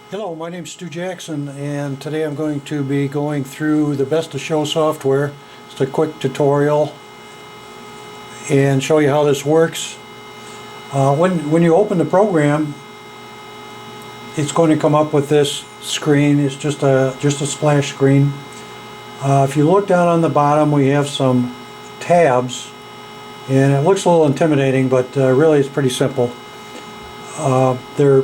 Hello, my name is Stu Jackson, and today I'm going to be going through the Best of Show software. It's a quick tutorial and show you how this works. When you open the program, it's going to come up with this screen. It's just a splash screen. If you look down on the bottom, we have some tabs, and it looks a little intimidating, but really it's pretty simple. They're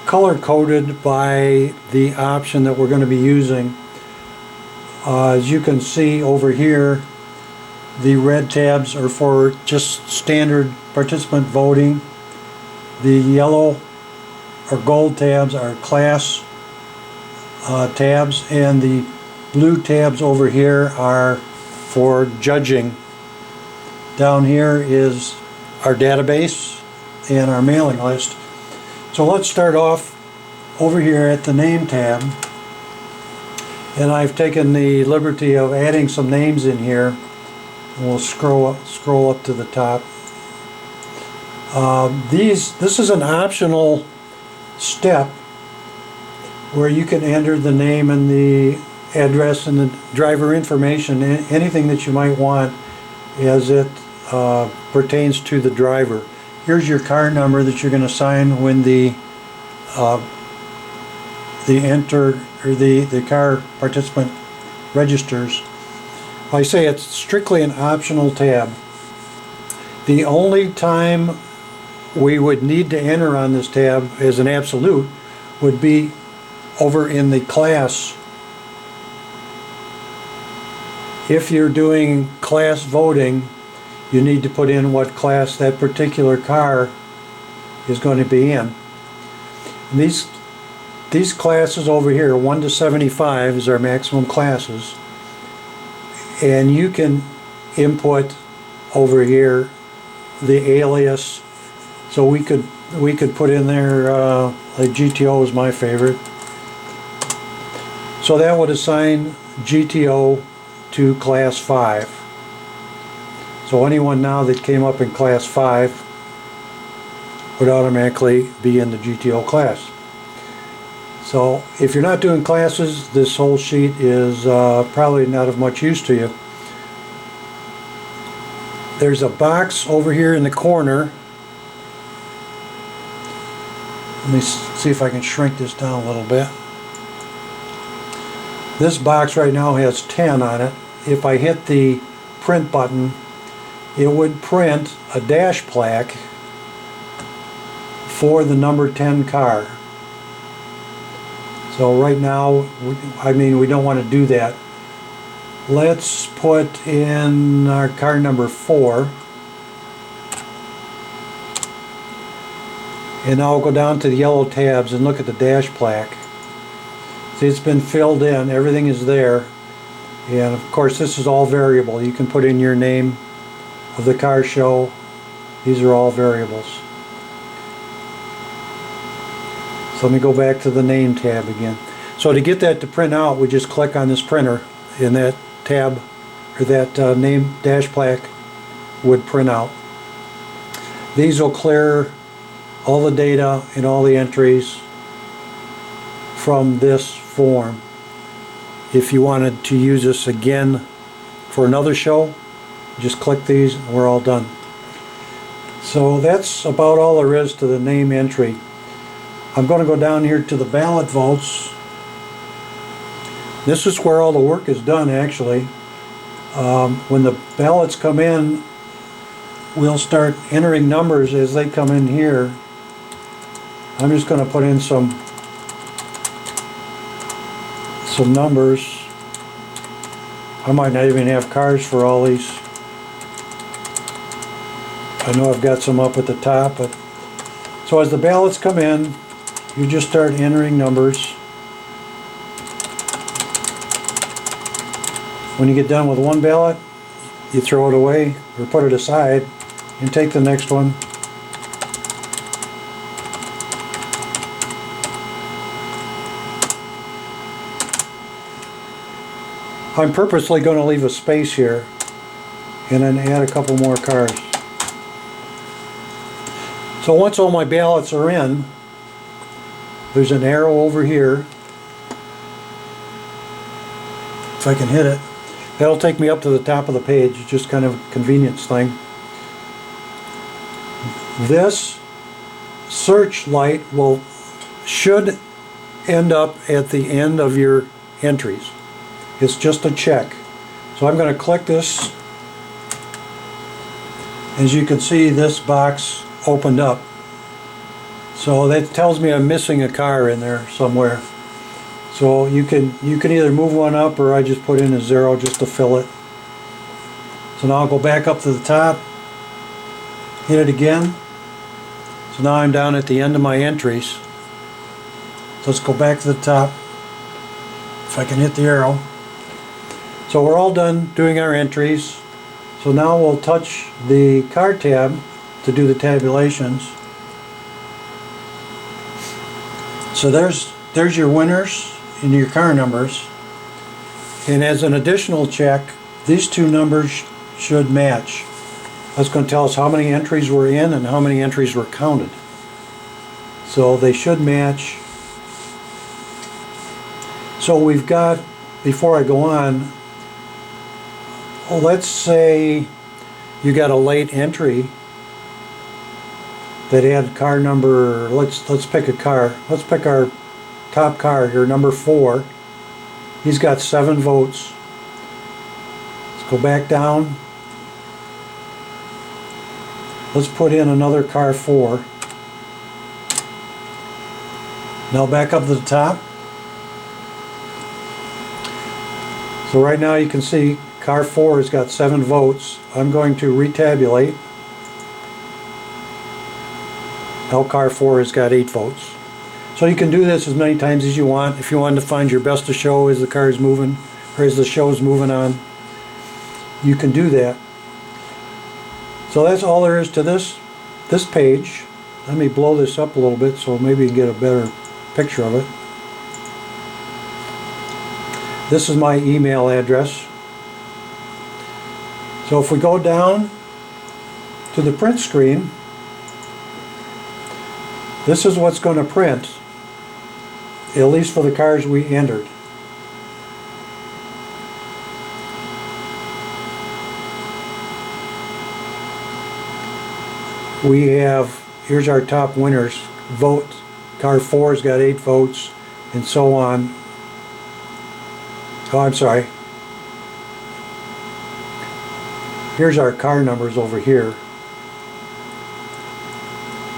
color coded by the option that we're going to be using. As you can see over here, the red tabs are for just standard participant voting. The yellow or gold tabs are class tabs, and the blue tabs over here are for judging. Down here is our database and our mailing list. So let's start off over here at the name tab, and I've taken the liberty of adding some names in here. We'll scroll up to the top. This is an optional step where you can enter the name and the address and the driver information, anything that you might want as it pertains to the driver. Here's your car number that you're going to sign when the car participant registers. I say it's strictly an optional tab. The only time we would need to enter on this tab as an absolute would be over in the class. If you're doing class voting, you need to put in what class that particular car is going to be in. And these classes over here, 1 to 75, is our maximum classes, and you can input over here the alias. So we could put in there like GTO is my favorite. So that would assign GTO to class 5. So anyone now that came up in class 5 would automatically be in the GTO class. So if you're not doing classes, this whole sheet is probably not of much use to you. There's a box over here in the corner. Let me see if I can shrink this down a little bit. This box right now has 10 on it. If I hit the print button, it would print a dash plaque for the number 10 car. So right now, we don't want to do that. Let's put in our car number 4. And now I'll go down to the yellow tabs and look at the dash plaque. See, it's been filled in, everything is there. And of course this is all variable. You can put in your name of the car show. These are all variables. So let me go back to the name tab again. So to get that to print out, we just click on this printer, and that tab or that name dash plaque would print out. These will clear all the data and all the entries from this form. If you wanted to use this again for another show, just click these and we're all done. So that's about all there is to the name entry. I'm going to go down here to the ballot votes. This is where all the work is done actually. When the ballots come in, we'll start entering numbers as they come in here. I'm just going to put in some numbers. I might not even have cars for all these. I know I've got some up at the top, but so as the ballots come in, you just start entering numbers. When you get done with one ballot, you throw it away or put it aside and take the next one. I'm purposely going to leave a space here and then add a couple more cars. So once all my ballots are in, there's an arrow over here. If I can hit it, that'll take me up to the top of the page. It's just kind of a convenience thing. This search light should end up at the end of your entries. It's just a check. So I'm going to click this. As you can see, this box opened up. So that tells me I'm missing a car in there somewhere. So you can either move one up, or I just put in a 0 just to fill it. So now I'll go back up to the top, hit it again. So now I'm down at the end of my entries. So let's go back to the top, if I can hit the arrow. So we're all done doing our entries. So now we'll touch the car tab to do the tabulations. So there's your winners and your car numbers. And as an additional check, these two numbers should match. That's going to tell us how many entries were in and how many entries were counted. So they should match. So we've got, before I go on, let's say you got a late entry that had car number, let's pick a car. Let's pick our top car here, number 4. He's got 7 votes. Let's go back down. Let's put in another car 4. Now back up to the top. So right now you can see car 4 has got 7 votes. I'm going to retabulate. Now car 4 has got 8 votes. So you can do this as many times as you want. If you want to find your best of show as the car is moving, or as the show is moving on, you can do that. So that's all there is to this page. Let me blow this up a little bit so maybe you can get a better picture of it. This is my email address. So if we go down to the print screen, this is what's going to print, at least for the cars we entered. We have, here's our top winners, vote. Car 4's got 8 votes, and so on. Oh, I'm sorry. Here's our car numbers over here.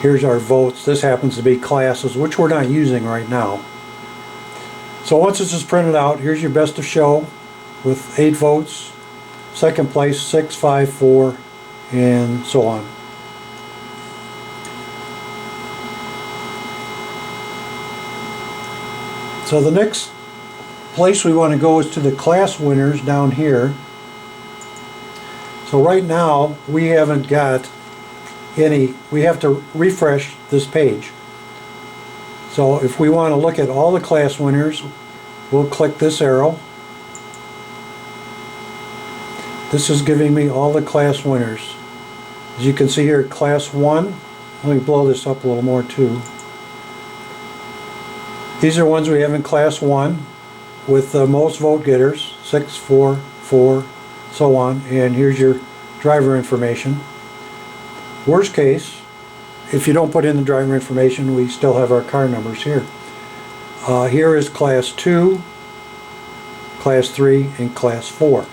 Here's our votes. This happens to be classes, which we're not using right now. So once this is printed out, here's your best of show with 8 votes. Second place, 6, 5, 4, and so on. So the next place we want to go is to the class winners down here. So right now we haven't got any, we have to refresh this page. So if we want to look at all the class winners, we'll click this arrow. This is giving me all the class winners. As you can see here, class 1, let me blow this up a little more too. These are ones we have in class 1 with the most vote getters, 6, 4, 4, so on, and here's your driver information. Worst case, if you don't put in the driver information, we still have our car numbers here. Here is class 2, class 3, and class 4.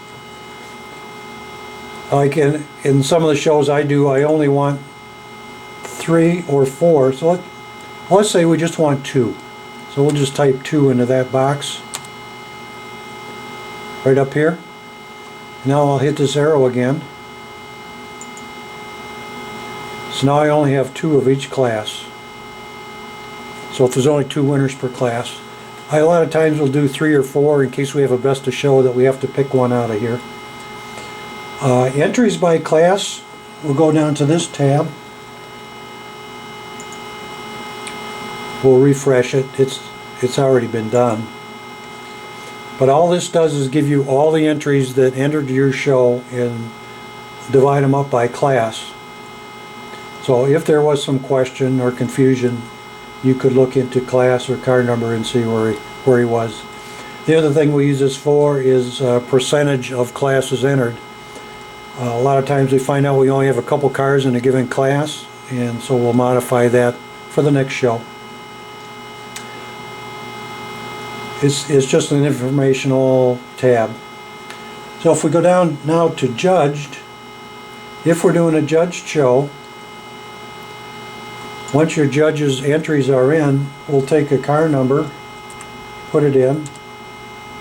Like in some of the shows I do, I only want 3 or 4, so let's say we just want 2. So we'll just type 2 into that box right up here. Now I'll hit this arrow again. So now I only have 2 of each class. So if there's only 2 winners per class, a lot of times we'll do 3 or 4 in case we have a best of show that we have to pick one out of here. Entries by class, we'll go down to this tab. We'll refresh it. It's already been done. But all this does is give you all the entries that entered your show and divide them up by class. So if there was some question or confusion, you could look into class or car number and see where he was. The other thing we use this for is percentage of classes entered. A lot of times we find out we only have a couple cars in a given class, and so we'll modify that for the next show. It's just an informational tab. So if we go down now to judged, if we're doing a judged show, once your judge's entries are in, we'll take a car number, put it in,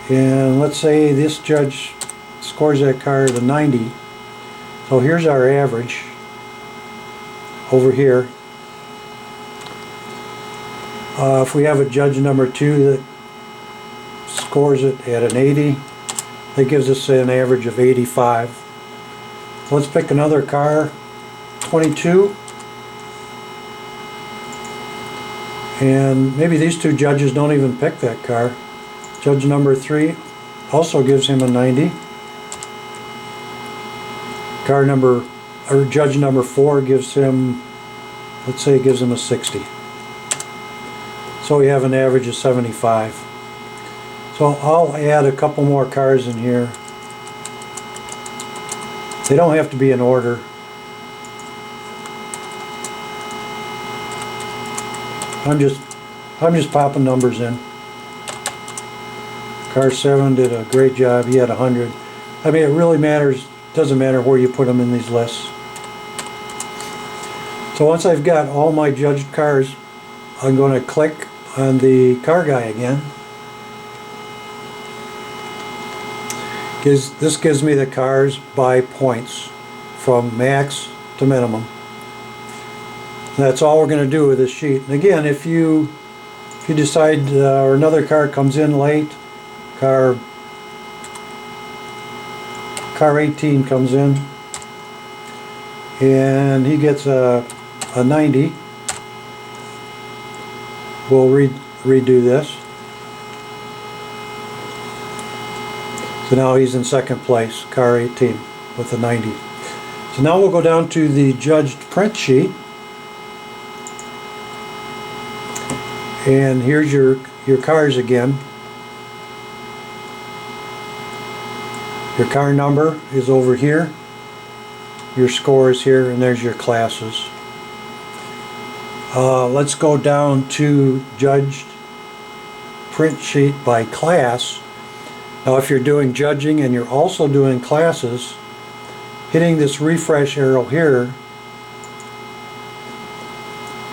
and let's say this judge scores that car to 90. So here's our average over here. If we have a judge number 2 that scores it at an 80, that gives us an average of 85. Let's pick another car, 22. And maybe these two judges don't even pick that car. Judge number 3 also gives him a 90. Judge number 4 gives him, let's say it gives him a 60. So we have an average of 75. So I'll add a couple more cars in here. They don't have to be in order. I'm just popping numbers in. Car 7 did a great job. He had 100. I mean, it really matters. Doesn't matter where you put them in these lists. So once I've got all my judged cars, I'm going to click on the car guy again. This gives me the cars by points from max to minimum. That's all we're going to do with this sheet. And again, if you decide or another car comes in late, car 18 comes in and he gets a 90, we'll redo this. So now he's in second place, car 18 with a 90. So now we'll go down to the judged print sheet. And here's your cars again. Your car number is over here. Your score is here, and there's your classes. Let's go down to judged print sheet by class. Now if you're doing judging and you're also doing classes, hitting this refresh arrow here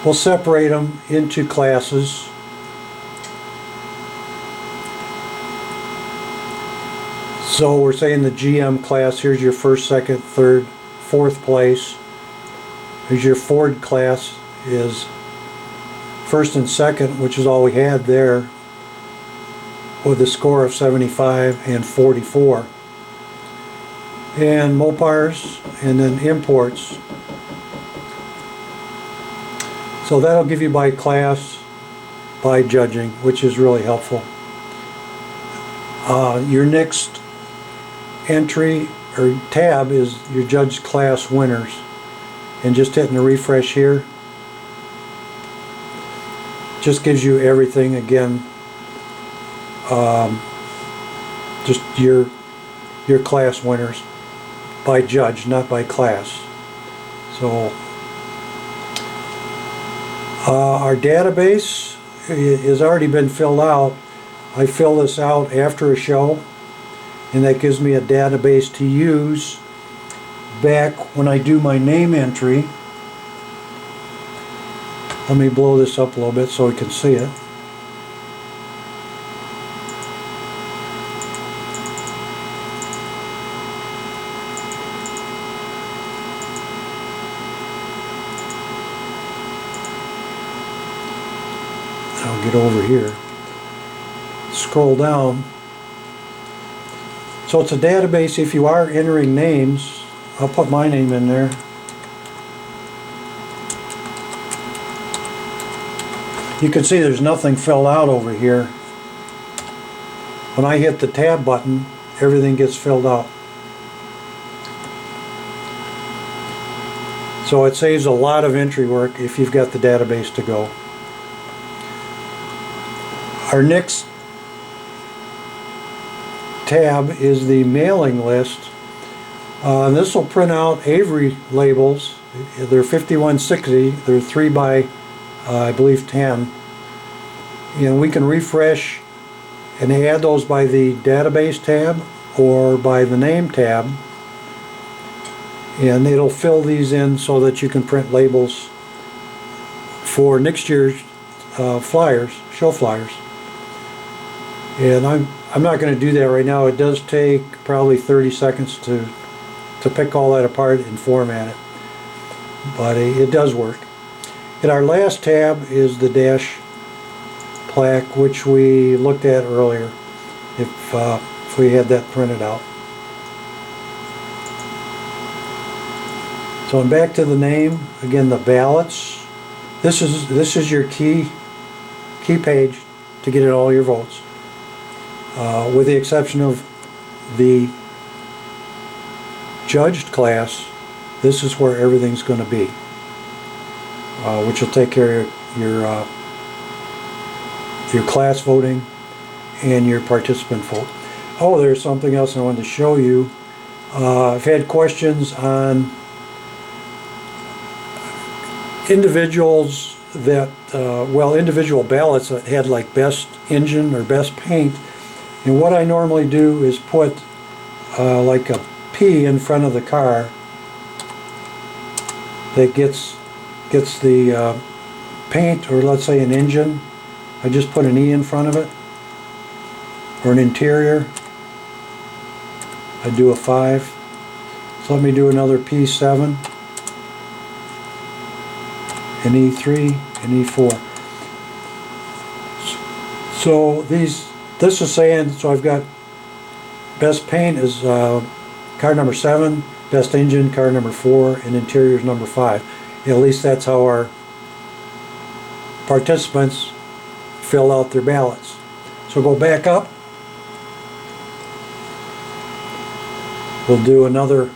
will separate them into classes. So we're saying the GM class, here's your first, second, third, fourth place. Here's your Ford class is first and second, which is all we had there, with a score of 75 and 44. And Mopars and then imports. So that'll give you by class, by judging, which is really helpful. Your next entry or tab is your judged class winners, and just hitting the refresh here just gives you everything again. Just your class winners by judge, not by class. So our database has already been filled out. I fill this out after a show, and that gives me a database to use back when I do my name entry. Let me blow this up a little bit so we can see it. I'll get over here. Scroll down. So it's a database. If you are entering names, I'll put my name in there. You can see there's nothing filled out over here. When I hit the tab button, everything gets filled out. So it saves a lot of entry work if you've got the database to go. Our next tab is the mailing list. This will print out Avery labels. They're 5160. They're 3 by I believe 10. And we can refresh and add those by the database tab or by the name tab. And it'll fill these in so that you can print labels for next year's flyers, show flyers. And I'm not going to do that right now. It does take probably 30 seconds to pick all that apart and format it, but it does work. And our last tab is the dash plaque, which we looked at earlier, if we had that printed out. So I'm back to the name again. The ballots. This is your key page to get in all your votes, with the exception of the judged class. This is where everything's going to be, which will take care of your class voting and your participant vote. Oh, there's something else I wanted to show you. I've had questions on individuals that, individual ballots that had like best engine or best paint. And what I normally do is put like a P in front of the car that gets the paint, or let's say an engine. I just put an E in front of it, or an interior. I do a 5. So let me do another P7, an E3, an E4. So this is saying, so I've got best paint is car number 7, best engine car number 4, and interior is number 5. At least that's how our participants fill out their ballots. So go back up. We'll do another.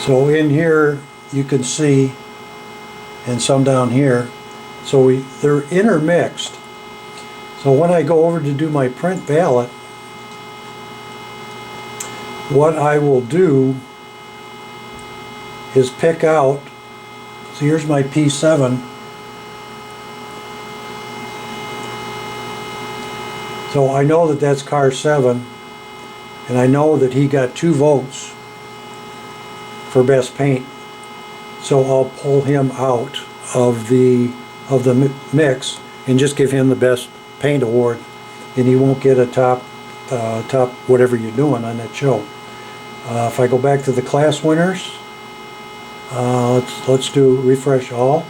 So in here you can see, and some down here, so they're intermixed. So when I go over to do my print ballot, what I will do is pick out, so here's my P7. So I know that that's car 7, and I know that he got 2 votes for best paint. So I'll pull him out of the mix and just give him the best paint award, and he won't get a top whatever you're doing on that show. If I go back to the class winners, let's do refresh all.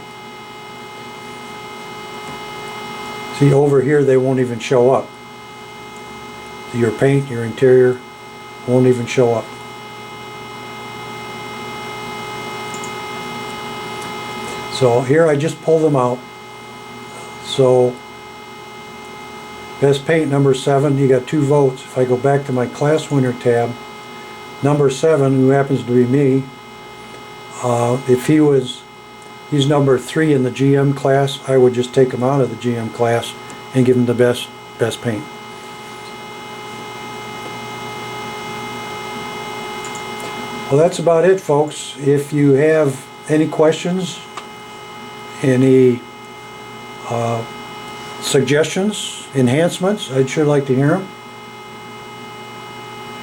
See, over here they won't even show up. Your paint, your interior won't even show up. So here I just pull them out. So best paint number 7, you got 2 votes. If I go back to my class winner tab, number 7, who happens to be me, if he's number 3 in the GM class, I would just take him out of the GM class and give him the best paint. Well, that's about it, folks. If you have any questions, any suggestions, enhancements, I'd sure like to hear them.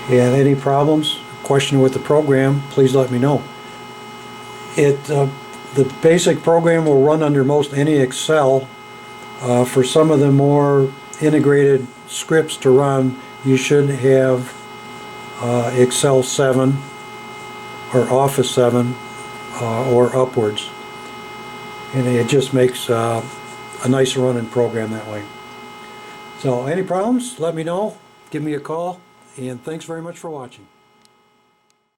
And any problems, question with the program, please let me know. The basic program will run under most any Excel. For some of the more integrated scripts to run, you should have Excel 7 or Office 7 or upwards. And it just makes a nicer running program that way. So any problems, let me know, give me a call, and thanks very much for watching.